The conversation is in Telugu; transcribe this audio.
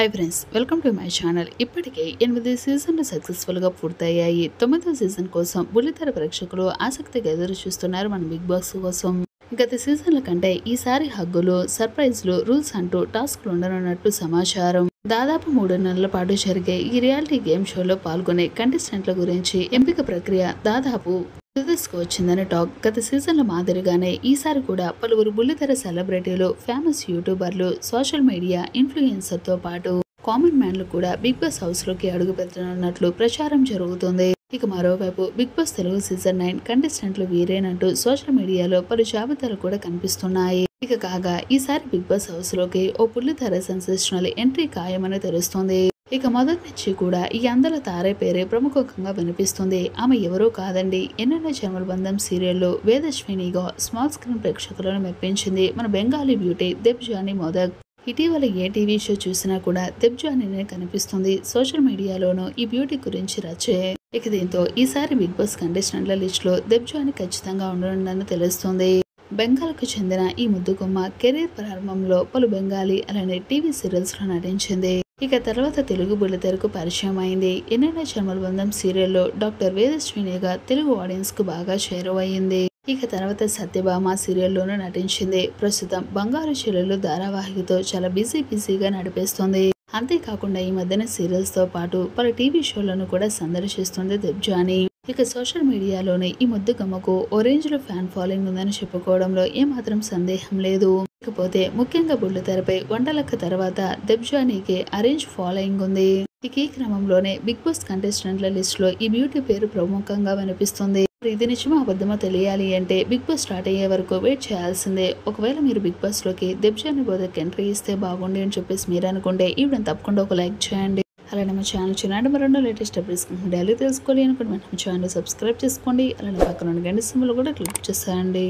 Hi friends, welcome to my channel. ఇప్పటికే 8 సీజన్లు సక్సెస్ఫుల్గా పూర్తయ్యాయి. 9వ సీజన్ కోసం బుల్లితెర ప్రేక్షకులు ఆసక్తిగా ఎదురు చూస్తున్నారు మన బిగ్ బాస్ కోసం. గత సీజన్ల కంటే ఈసారి హగ్గులు, సర్ప్రైజ్లు, రూల్స్ అంటూ టాస్క్లు ఉండనున్నట్టు సమాచారం. దాదాపు 3 నెలల పాటు జరిగే ఈ రియాలిటీ గేమ్ షోలో పాల్గొనే కంటెస్టెంట్ల గురించి ఎంపిక ప్రక్రియ దాదాపు తుదకు వచ్చిందని టాక్. గత సీజన్ల మాదిరిగానే ఈసారి కూడా పలువురు బుల్లితెర సెలబ్రిటీలు, ఫేమస్ యూట్యూబర్లు, సోషల్ మీడియా ఇన్ఫ్లుయెన్సర్తో పాటు కామన్ మ్యాన్లు కూడా బిగ్ బాస్ హౌస్ లోకి అడుగు పెడుతున్నట్లు ప్రచారం జరుగుతుంది. ఇక మరోవైపు బిగ్ బాస్ తెలుగు సీజన్ 9 కంటెస్టెంట్లు వీరేనంటూ సోషల్ మీడియాలో పలు జాబితాలు కూడా కనిపిస్తున్నాయి. ఇక కాగా ఈసారి బిగ్ బాస్ హౌస్ లోకి ఓ బుల్లితెర సెన్సేషనల్ ఎంట్రీ ఖాయమని తెలుస్తుంది. ఇక మొదటి నుంచి కూడా ఈ అందల తారే పేరే ప్రముఖంగా వినిపిస్తుంది. ఆమె ఎవరో కాదండి, ఎన్నెన్నో జన్మల బంధం సీరియల్లో వేదశ్వినిగా స్మాల్ స్క్రీన్ ప్రేక్షకులను మెప్పించింది మన బెంగాలీ బ్యూటీ దెబ్జానీ మోదక్. ఇటీవల ఏ టీవీ షో చూసినా కూడా దెబ్జానీనే కనిపిస్తుంది. సోషల్ మీడియాలోనూ ఈ బ్యూటీ గురించి రచ్చే. ఇక దీంతో ఈసారి బిగ్ బాస్ కంటెస్టెంట్ల లిస్ట్ లో దెబ్జానీ ఖచ్చితంగా ఉండనుందని తెలుస్తుంది. బెంగాల్కు చెందిన ఈ ముద్దుగుమ్మ కెరీర్ ప్రారంభంలో పలు బెంగాలీ అలానే టీవీ సీరియల్స్ లో నటించింది. ఇక తర్వాత తెలుగు బుల్లితెరకు పరిచయం అయింది. ఎన్నెన్నో జన్మల బంధం సీరియల్లో డాక్టర్ వేదశ్వినిగా తెలుగు ఆడియన్స్ కు బాగా చేరువయ్యింది. ఇక తర్వాత సత్యభామ సీరియల్లోనూ నటించింది. ప్రస్తుతం బంగారు చెల్లెలు ధారావాహికతో చాలా బిజీగా నడిపేస్తుంది. అంతేకాకుండా ఈ మధ్యన సీరియల్స్ తో పాటు పలు టీవీ షోలను కూడా సందర్శిస్తుంది దెబ్జానీ. ఇక సోషల్ మీడియాలోనే ఈ ముద్దుగమ్మకు ఓ రేంజ్ లో ఫ్యాన్ ఫాలోయింగ్ ఉందని చెప్పుకోవడంలో ఏమాత్రం సందేహం లేదు. ఇకపోతే ముఖ్యంగా బుల్లితెరపై వంటలక్క తర్వాత దెబ్జానీకి అరేంజ్ ఫాలోయింగ్ ఉంది. ఇక ఈ క్రమంలోనే బిగ్ బాస్ కంటెస్టెంట్ల లిస్ట్ లో ఈ బ్యూటీ పేరు ప్రముఖంగా వినిపిస్తుంది. ఇది నిజమో అబద్ధమో తెలియాలి అంటే బిగ్ బాస్ స్టార్ట్ అయ్యే వరకు వెయిట్ చేయాల్సిందే. ఒకవేళ మీరు బిగ్ బాస్ లోకి దెబ్జానీ మోదక్ ఎంట్రీ ఇస్తే బాగుండి అని చెప్పేసి మీరు అనుకుంటే ఈ వీడియోని తప్పకుండా ఒక లైక్ చేయండి. అలానే మా ఛానల్ చిన్న మరొండో లేటెస్ట్ అప్డేట్స్ డైలీ తెలుసుకోవాలి అనుకుంటే మన ఛానల్ సబ్స్క్రైబ్ చేసుకోండి. అలానే పక్కన గంట సింబల్ కూడా క్లిక్ చేసేయండి.